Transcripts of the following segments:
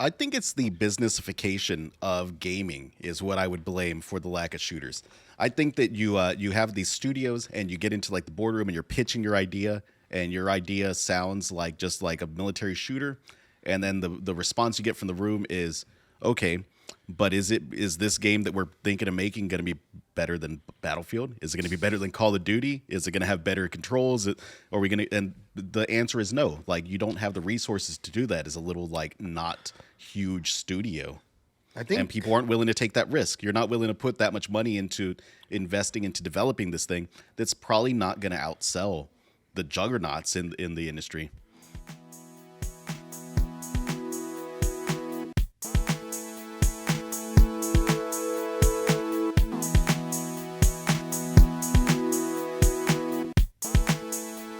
I think it's the businessification of gaming is what I would blame for the lack of shooters. I think that you have these studios and you get into like the boardroom and you're pitching your idea and your idea sounds like just like a military shooter, and then the response you get from the room is okay, but is this game that we're thinking of making going to be better than Battlefield? Is it going to be better than Call of Duty? Is it going to have better controls? Are we going to? And the answer is no. Like you don't have the resources to do that as a little like not huge studio, I and think people aren't willing to take that risk. You're not willing to put that much money into investing into developing this thing that's probably not going to outsell the juggernauts in the industry.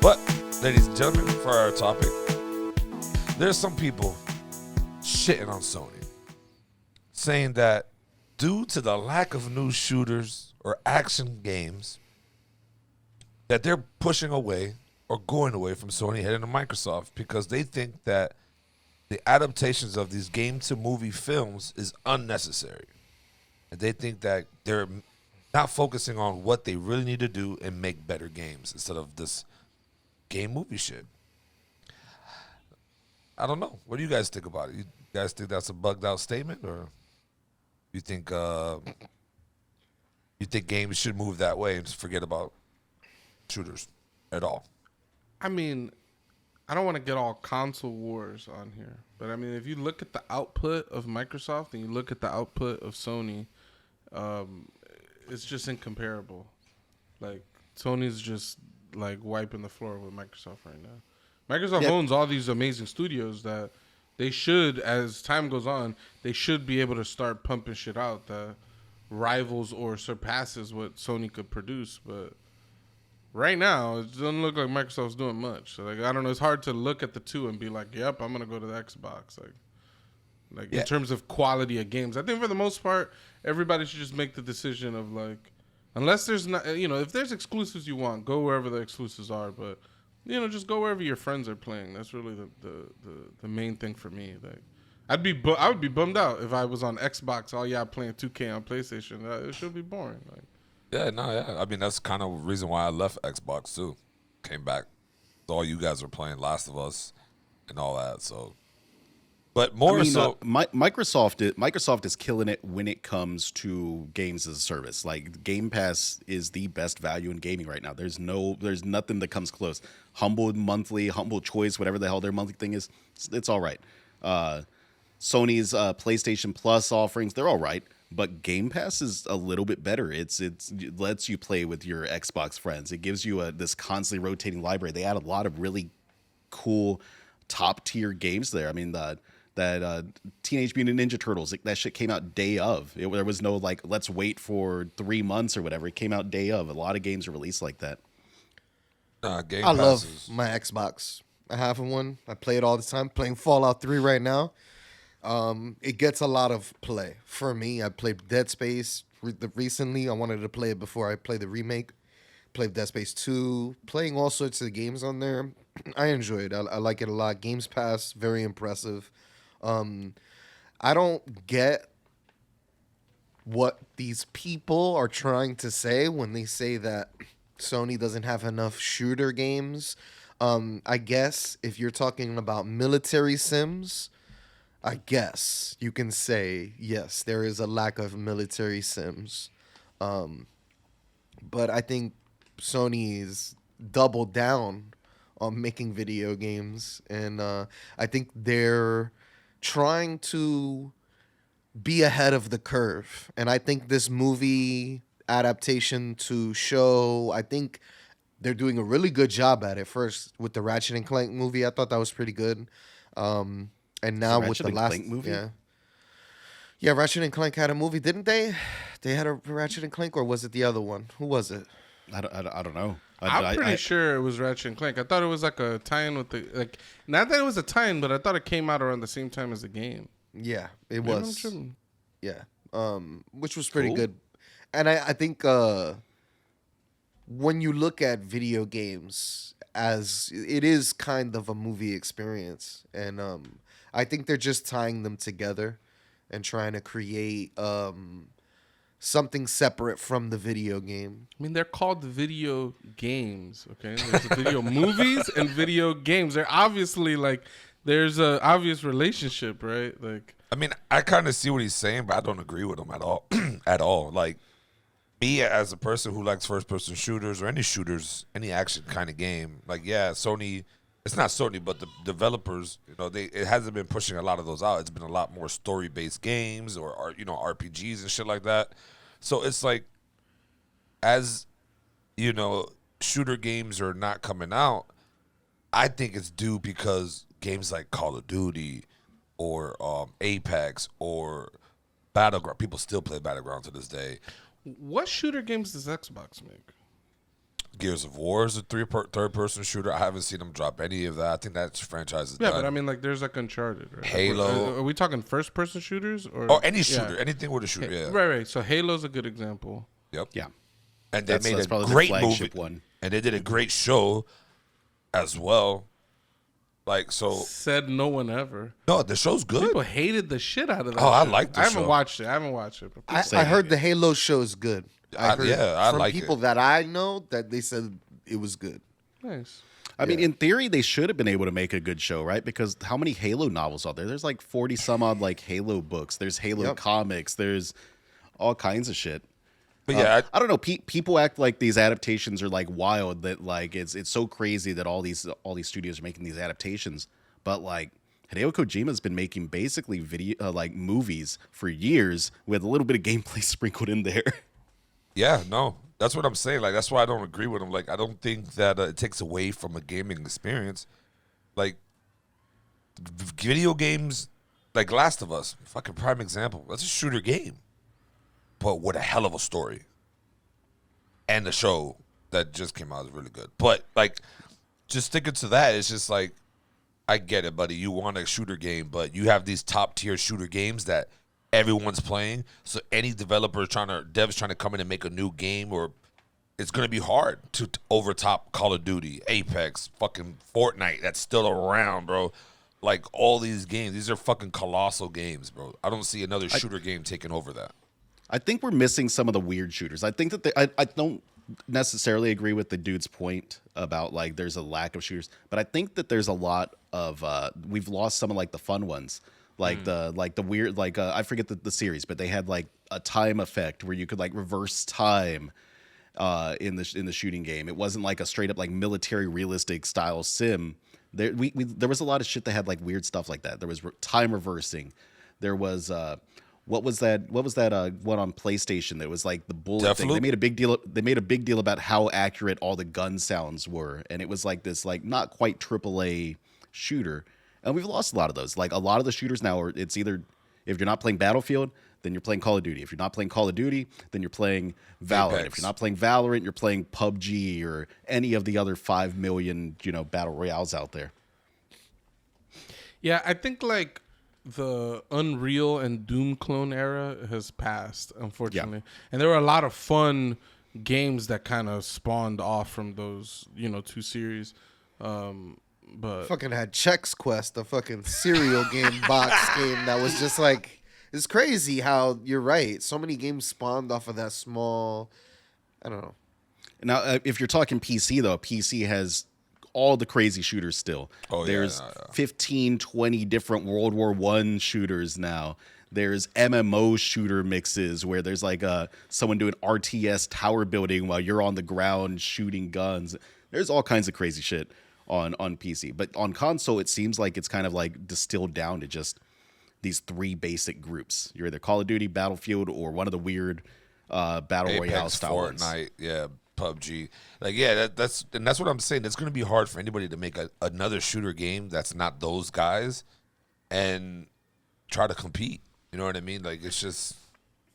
But, ladies and gentlemen, for our topic, there's some people shitting on Sony, saying that due to the lack of new shooters or action games, that they're pushing away or going away from Sony heading to Microsoft because they think that the adaptations of these game to movie films is unnecessary. And they think that they're not focusing on what they really need to do and make better games instead of this game movie shit. I don't know. What do you guys think about it? You guys think that's a bugged out statement, or you think games should move that way and just forget about shooters at all? I mean, I don't want to get all console wars on here, but I mean, if you look at the output of Microsoft and you look at the output of Sony, it's just incomparable. Like Sony's just like wiping the floor with Microsoft right now. Microsoft owns all these amazing studios that they should, as time goes on, they should be able to start pumping shit out that rivals or surpasses what Sony could produce. But right now, it doesn't look like Microsoft's doing much. So like, I don't know. It's hard to look at the two and be like, "Yep, I'm gonna go to the Xbox." Like in terms of quality of games, I think for the most part, everybody should just make the decision of like, unless there's not, if there's exclusives you want, go wherever the exclusives are. But just go wherever your friends are playing. That's really the main thing for me. Like, I would be bummed out if I was on Xbox. Oh yeah, playing 2K on PlayStation. It should be boring. Like, Yeah. I mean, that's kind of the reason why I left Xbox too. Came back. All you guys are playing Last of Us and all that. So, but more Microsoft is killing it when it comes to games as a service. Like Game Pass is the best value in gaming right now. There's nothing that comes close. Humble monthly, Humble Choice, whatever the hell their monthly thing is, it's all right. Sony's PlayStation Plus offerings, they're all right, but Game Pass is a little bit better. It lets you play with your Xbox friends. It gives you this constantly rotating library. They add a lot of really cool top tier games there. I mean, that Teenage Mutant Ninja Turtles, that shit came out day of. There was no like, let's wait for 3 months or whatever. It came out day of. A lot of games are released like that. Game I love Passes. my Xbox. I have one. I play it all the time. Playing Fallout 3 right now. It gets a lot of play for me. I played Dead Space recently. I wanted to play it before I play the remake. Played Dead Space 2. Playing all sorts of games on there. I enjoy it. I like it a lot. Games Pass, very impressive. I don't get what these people are trying to say when they say that Sony doesn't have enough shooter games. I guess if you're talking about military sims, I guess you can say, yes, there is a lack of military sims. But I think Sony's doubled down on making video games. And I think they're trying to be ahead of the curve. And I think this movie adaptation to show, I think they're doing a really good job at it. First with the Ratchet and Clank movie, I thought that was pretty good. And now with Ratchet the and last Clank movie? Yeah, Ratchet and Clank had a movie, didn't they? They had a Ratchet and Clank, or was it the other one? Who was it? I don't know. I'm pretty sure it was Ratchet and Clank. I thought it was like a tie-in with not that it was a tie-in, but I thought it came out around the same time as the game. Yeah, it Maybe I'm was. tripping. Yeah, which was pretty Cool. good. And I think when you look at video games as it is kind of a movie experience, and I think they're just tying them together and trying to create something separate from the video game. I mean, they're called video games. Okay, there's video movies and video games. They're obviously like there's a obvious relationship, right? Like, I mean, I kind of see what he's saying, but I don't agree with him at all. At all. Like, me as a person who likes first-person shooters or any shooters, any action kind of game, like, yeah, Sony, it's not Sony, but the developers, it hasn't been pushing a lot of those out. It's been a lot more story-based games or RPGs and shit like that. So it's like, as, shooter games are not coming out, I think it's due because games like Call of Duty or Apex or Battleground, people still play Battleground to this day. what shooter games does Xbox make? Gears of War is a third-person shooter. I haven't seen them drop any of that. I think that franchise is Yeah, done. but I mean, like, there's like Uncharted, right? Halo. Are we talking first-person shooters or any shooter, Yeah. anything with a shooter, yeah. Right. So Halo's a good example. Yep. Yeah. And they made That's a probably the great flagship movie. one. And they did a great show as well. Like, so, Said no one ever. no, the show's good. People hated the shit out of that. Oh, I shit. like the I haven't show. watched it. I haven't watched it. But I heard the Halo show is good. I heard I from like people it. that I know that they said it was good. nice. I mean, in theory, they should have been able to make a good show, right? Because how many Halo novels are there? There's like 40 some odd like Halo books. There's Halo Yep. comics. There's all kinds of shit. But yeah, I don't know. People act like these adaptations are like wild. That like it's so crazy that all these studios are making these adaptations. But like Hideo Kojima's been making basically video like movies for years with a little bit of gameplay sprinkled in there. yeah, no. That's what I'm saying. Like, that's why I don't agree with him. Like, I don't think that it takes away from a gaming experience. Like, video games, like Last of Us, fucking prime example. That's a shooter game, but with a hell of a story. And the show that just came out is really good. But, like, just sticking to that, it's just like, I get it, buddy. You want a shooter game, but you have these top-tier shooter games that everyone's playing. So any devs trying to come in and make a new game, or it's going to be hard to overtop Call of Duty, Apex, fucking Fortnite that's still around, bro. Like, all these games, these are fucking colossal games, bro. I don't see another shooter game taking over that. I think we're missing some of the weird shooters. I think that I don't necessarily agree with the dude's point about like there's a lack of shooters, but I think that there's a lot of we've lost some of like the fun ones, like the weird like I forget the series, but they had like a time effect where you could like reverse time in the shooting game. It wasn't like a straight up like military realistic style sim. There was a lot of shit that had like weird stuff like that. There was time reversing. There was what was that one on PlayStation that was like the bullet thing? Deathloop? They made a big deal about how accurate all the gun sounds were, and it was like this like not quite AAA shooter. And we've lost a lot of those. Like a lot of the shooters now are it's either if you're not playing Battlefield, then you're playing Call of Duty. If you're not playing Call of Duty, then you're playing Valorant. Apex. If you're not playing Valorant, you're playing PUBG or any of the other 5 million, battle royales out there. Yeah, I think like the Unreal and Doom clone era has passed, unfortunately. And there were a lot of fun games that kind of spawned off from those, two series. But Fucking had Chex Quest, the fucking cereal game box game that was just like, it's crazy how you're right. So many games spawned off of that small, I don't know. Now, if you're talking PC, though, PC has all the crazy shooters still. Oh, yeah, There's yeah. 15, 20 different World War I shooters now. There's MMO shooter mixes where there's like someone doing RTS tower building while you're on the ground shooting guns. There's all kinds of crazy shit on PC. But on console, it seems like it's kind of like distilled down to just these 3 basic groups. You're either Call of Duty, Battlefield, or one of the weird battle royale Apex, style ones. Fortnite, yeah, PUBG. Like, yeah, that's what I'm saying. It's going to be hard for anybody to make another shooter game that's not those guys and try to compete. You know what I mean? Like, it's just...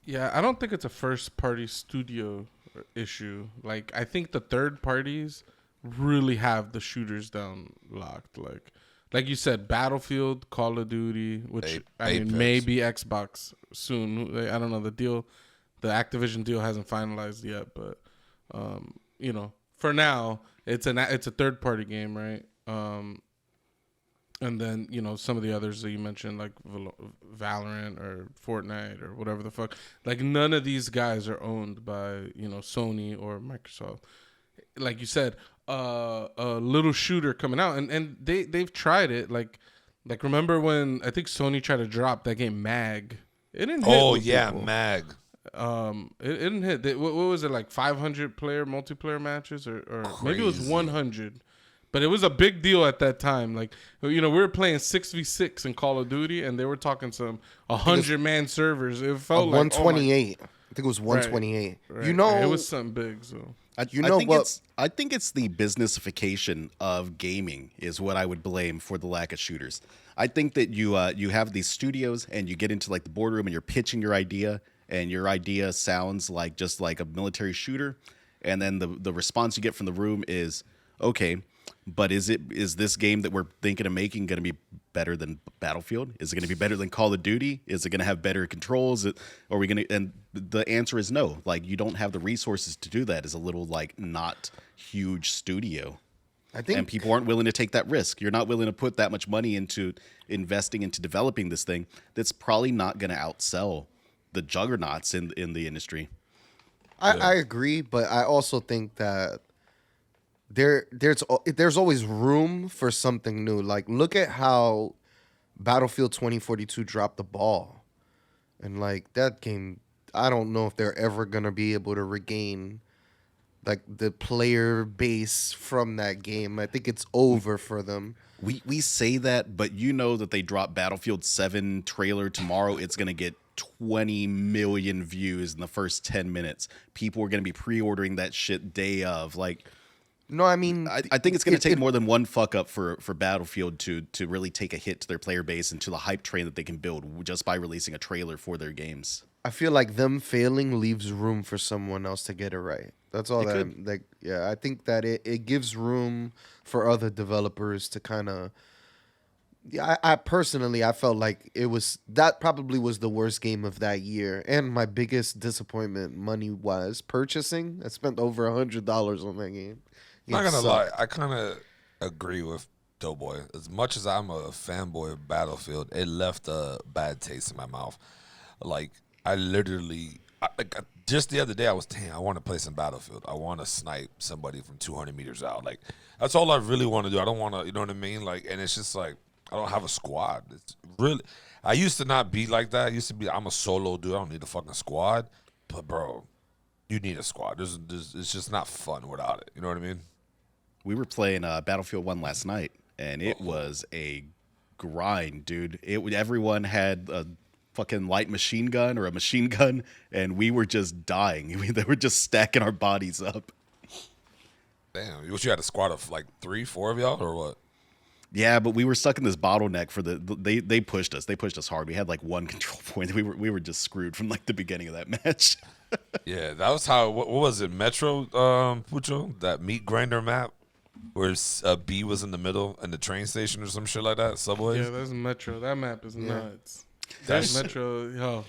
yeah, I don't think it's a first party studio issue. Like, I think the third parties really have the shooters down locked. Like you said, Battlefield, Call of Duty, which I Apex. mean maybe Xbox soon. I don't know, the Activision deal hasn't finalized yet, but for now it's a third party game, right? And then, some of the others that you mentioned, like Valorant or Fortnite or whatever the fuck, like none of these guys are owned by, Sony or Microsoft. Like you said, a little shooter coming out, and they've tried it. Like remember when I think Sony tried to drop that game Mag? It didn't hit. Oh with yeah, people. Mag. It didn't hit. What was it, like 500 player multiplayer matches, or maybe it was 100. But it was a big deal at that time. Like, we were playing 6v6 in Call of Duty, and they were talking some 100-man servers. It felt like 128. I think it was 128. Right. It was something big. So I think it's the businessification of gaming is what I would blame for the lack of shooters. I think that you have these studios and you get into like the boardroom and you're pitching your idea, and your idea sounds like just like a military shooter, and then the response you get from the room is, okay, but is this game that we're thinking of making going to be better than Battlefield? Is it going to be better than Call of Duty? Is it going to have better controls? Are we going to? And the answer is no. Like, you don't have the resources to do that as a little like not huge studio. I think, and people aren't willing to take that risk. You're not willing to put that much money into investing into developing this thing that's probably not going to outsell the juggernauts in the industry. I agree, but I also think that there's always room for something new. Like, look at how Battlefield 2042 dropped the ball, and like that game, I don't know if they're ever gonna be able to regain like the player base from that game. I think it's over for them. We say that, but you know that they drop Battlefield 7 trailer tomorrow. It's gonna get 20 million views in the first 10 minutes. People are gonna be pre-ordering that shit day of. Like, no, I mean, I think it's going to take more than one fuck up for Battlefield to really take a hit to their player base and to the hype train that they can build just by releasing a trailer for their games. I feel like them failing leaves room for someone else to get it right. That's all I think that it gives room for other developers to kind of. Yeah, I personally, I felt like that probably was the worst game of that year, and my biggest disappointment money-wise purchasing. I spent over $100 on that game. Not gonna lie, I kind of agree with Doughboy. As much as I'm a fanboy of Battlefield, it left a bad taste in my mouth. Like, I literally, just the other day, I want to play some Battlefield. I want to snipe somebody from 200 meters out. Like, that's all I really want to do. I don't want to, you know what I mean? Like, and it's just like, I don't have a squad. It's really, I used to not be like that. I used to be, I'm a solo dude. I don't need a fucking squad. But, bro, you need a squad. It's just not fun without it. You know what I mean? We were playing Battlefield 1 last night, and it was a grind, dude. Everyone had a fucking light machine gun or a machine gun, and we were just dying. They were just stacking our bodies up. Damn, you had a squad of like 3-4 of y'all, or what? Yeah, but we were stuck in this bottleneck for they pushed us. They pushed us hard. We had like one control point. We were just screwed from like the beginning of that match. Yeah, that was how. What was it? Metro, Pucho, that meat grinder map, where a B was in the middle and the train station or some shit like that. Subways. Yeah, that's Metro. That map is nuts. That's Metro. Yo,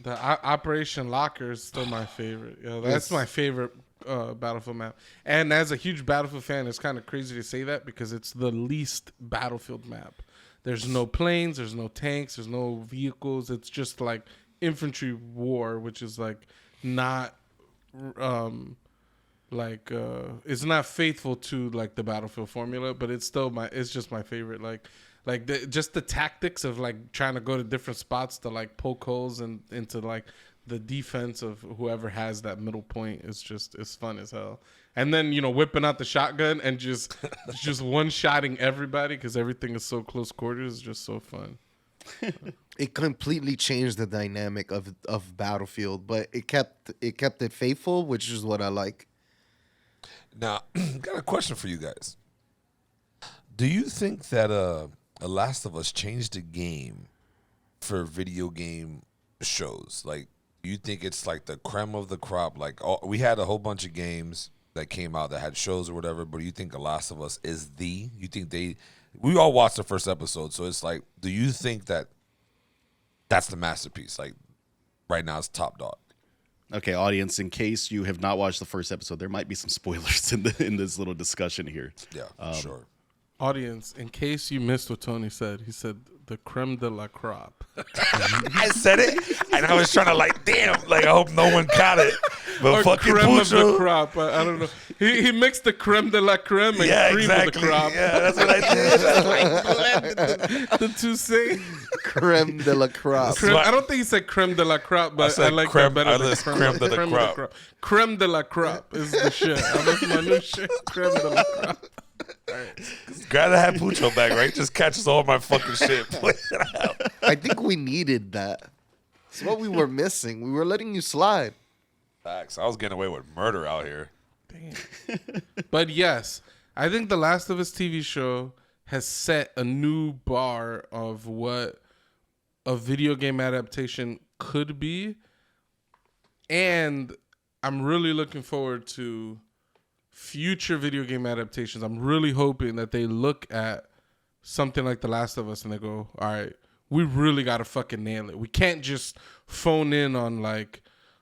the Operation Locker is still my favorite. Yo, that's my favorite Battlefield map. And as a huge Battlefield fan, it's kind of crazy to say that because it's the least Battlefield map. There's no planes. There's no tanks. There's no vehicles. It's just like infantry war, which is like not it's not faithful to like the Battlefield formula, but it's just my favorite. Just the tactics of like trying to go to different spots to like poke holes and into like the defense of whoever has that middle point is it's fun as hell. And then whipping out the shotgun and just one shotting everybody because everything is so close quarters is just so fun. It completely changed the dynamic of Battlefield, but it kept it faithful, which is what I like. Now, got a question for you guys. Do you think that The Last of Us changed the game for video game shows? Like, do you think it's like the creme of the crop? Like, we had a whole bunch of games that came out that had shows or whatever, but do you think The Last of Us is you think we all watched the first episode, so it's like, do you think that that's the masterpiece? Like, right now it's top dog. Okay, audience, in case you have not watched the first episode, there might be some spoilers in this little discussion here. Yeah, sure. Audience, in case you missed what Tony said, he said the creme de la crop. I said it, and I was trying to like, damn, like I hope no one caught it. But Or fucking creme of the Pucho. crop. I don't know. He mixed the creme de la creme and Yeah, cream exactly. of the crop. Yeah, that's what I did. The two say. Creme de la crop. Creme, I don't think he said creme de la crop, but said I like creme- that better I than list creme, creme de la creme crop. Creme de la crop is the shit. That's my new shit. Creme de la crop. Glad I had Pucho back, right? Just catches all my fucking shit. I think we needed that. It's what we were missing. We were letting you slide. Facts. I was getting away with murder out here. But yes, I think the Last of Us TV show has set a new bar of what a video game adaptation could be. And I'm really looking forward to future video game adaptations. I'm really hoping that they look at something like The Last of Us and they go, all right, we really got to fucking nail it. We can't just phone in on like,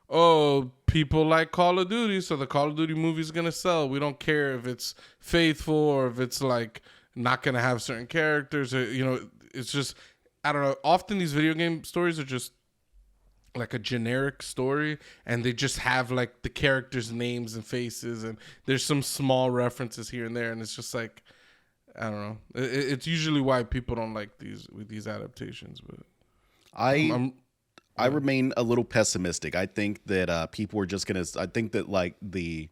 oh, people like Call of Duty, so the Call of Duty movie's going to sell. We don't care if it's faithful or if it's like not going to have certain characters. Or, you know, it's just, I don't know. Often these video game stories are just like a generic story and they just have like the characters' names and faces and there's some small references here and there. And it's just like, I don't know. It's usually why people don't like these adaptations, but I remain a little pessimistic. I think that people are just gonna. I think that like the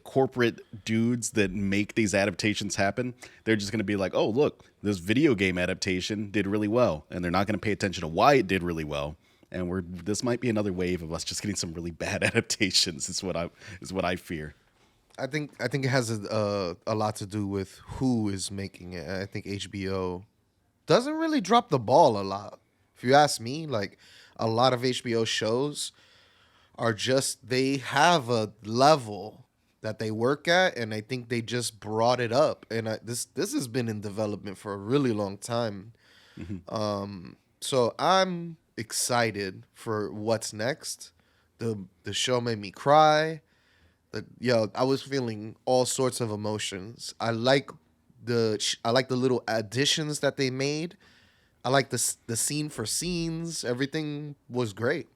corporate dudes that make these adaptations happen, they're just gonna be like, oh look, this video game adaptation did really well, and they're not gonna pay attention to why it did really well. And this might be another wave of us just getting some really bad adaptations. Is what I fear. I think it has a lot to do with who is making it. I think HBO doesn't really drop the ball a lot. If you ask me, like a lot of HBO shows are just, they have a level that they work at, and I think they just brought it up. And this has been in development for a really long time. Mm-hmm. So I'm excited for what's next. The show made me cry. I was feeling all sorts of emotions. I like the little additions that they made. I like the scene for scenes. Everything was great.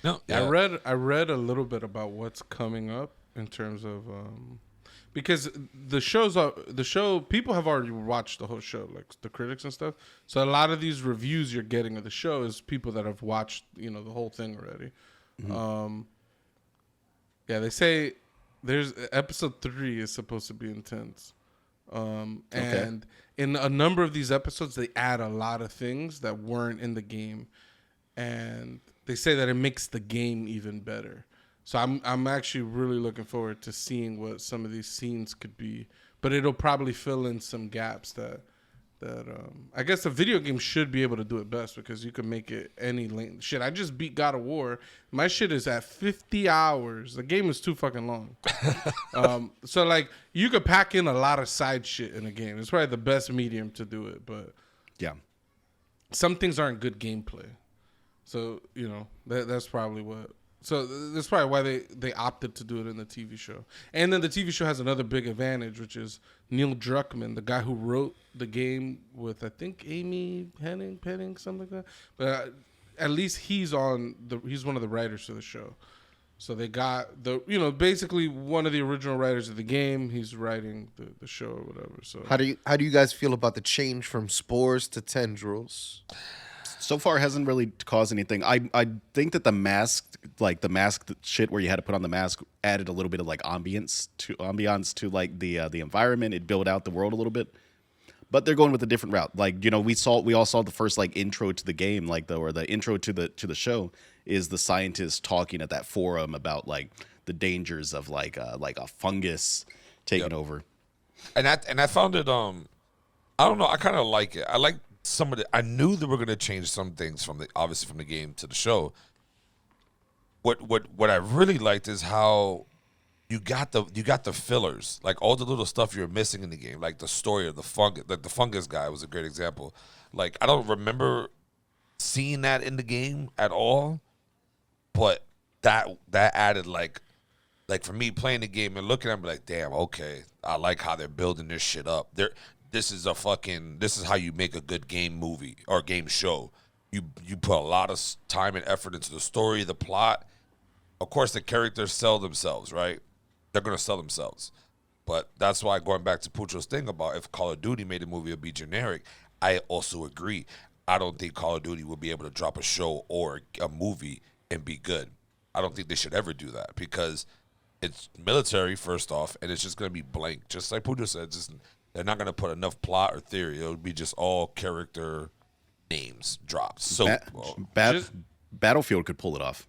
No, yeah. I read a little bit about what's coming up in terms of because the show people have already watched the whole show, like the critics and stuff. So a lot of these reviews you're getting of the show is people that have watched, the whole thing already. Mm-hmm. Yeah, they say there's episode 3 is supposed to be intense. And in a number of these episodes, they add a lot of things that weren't in the game. And they say that it makes the game even better. So I'm actually really looking forward to seeing what some of these scenes could be. But it'll probably fill in some gaps that I guess a video game should be able to do it best, because you can make it any length. Shit, I just beat God of War. My shit is at 50 hours. The game is too fucking long. So like you could pack in a lot of side shit in a game. It's probably the best medium to do it, but Yeah. some things aren't good gameplay. So, that's probably what. So that's probably why they opted to do it in the TV show. And then the TV show has another big advantage, which is Neil Druckmann, the guy who wrote the game with, I think, Amy Penning, something like that. But at least he's one of the writers for the show. So they got basically one of the original writers of the game. He's writing the show or whatever. So How do you guys feel about the change from spores to tendrils? So far, hasn't really caused anything. I think that the mask shit where you had to put on the mask added a little bit of like ambiance to like the environment. It built out the world a little bit, but they're going with a different route. Like we all saw the first like intro to the game, or the intro to the show is the scientists talking at that forum about like the dangers of like a fungus taking over. And I found it I don't know, I kind of like it. I like some of the. I knew they were going to change some things from the game to the show. What I really liked is how you got the fillers, like all the little stuff you're missing in the game, like the story of the fungus. Like the fungus guy was a great example. Like I don't remember seeing that in the game at all, but that added like like for me playing the game and looking at it, like, damn, okay, I like how they're building this shit up. This is how you make a good game movie or game show. You put a lot of time and effort into the story, the plot. Of course, the characters sell themselves, right? They're gonna sell themselves. But that's why, going back to Pucho's thing about if Call of Duty made a movie, it would be generic. I also agree. I don't think Call of Duty will be able to drop a show or a movie and be good. I don't think they should ever do that because it's military, first off, and it's just going to be blank. Just like Pujo said, they're not going to put enough plot or theory. It'll be just all character names dropped. So Battlefield could pull it off.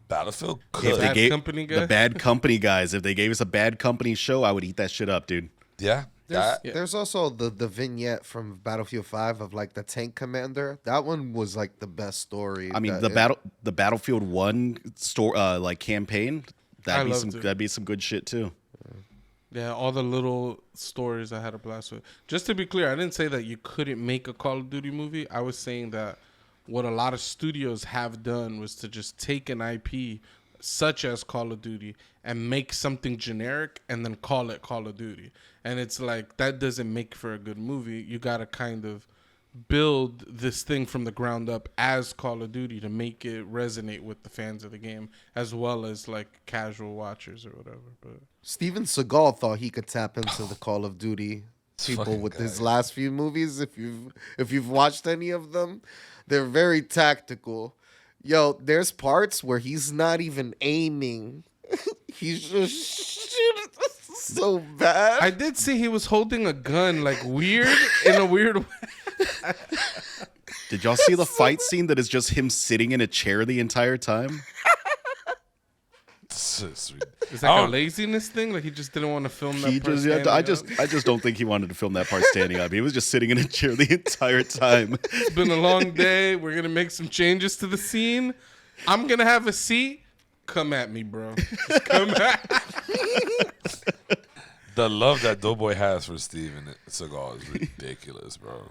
Battlefield If could. they gave Company guy? the Bad Company guys, if they gave us a Bad Company show, I would eat that shit up, dude. Yeah. There's also the vignette from Battlefield 5 of like the tank commander. That one was like the best story. I mean, the Battlefield 1 like campaign, that'd be some good shit too. Yeah, all the little stories I had a blast with. Just to be clear, I didn't say that you couldn't make a Call of Duty movie. I was saying that what a lot of studios have done was to just take an IP such as Call of Duty and make something generic and then call it Call of Duty. And it's like, that doesn't make for a good movie. You got to kind of build this thing from the ground up as Call of Duty to make it resonate with the fans of the game as well as like casual watchers or whatever. But Steven Seagal thought he could tap into the Call of Duty people with his last few movies. If you've watched any of them, they're very tactical. Yo, there's parts where he's not even aiming. He's just shooting so bad. I did see he was holding a gun like weird in a weird way. Did y'all see the fight scene that is just him sitting in a chair the entire time? Is that a laziness thing? Like he just didn't want to film that part standing I up? just don't think he wanted to film that part standing up. He was just sitting in a chair the entire time. It's been a long day. We're going to make some changes to the scene. I'm going to have a seat. Come at me, bro. Just come at me. The love that Doughboy has for Steven Seagal is ridiculous, bro.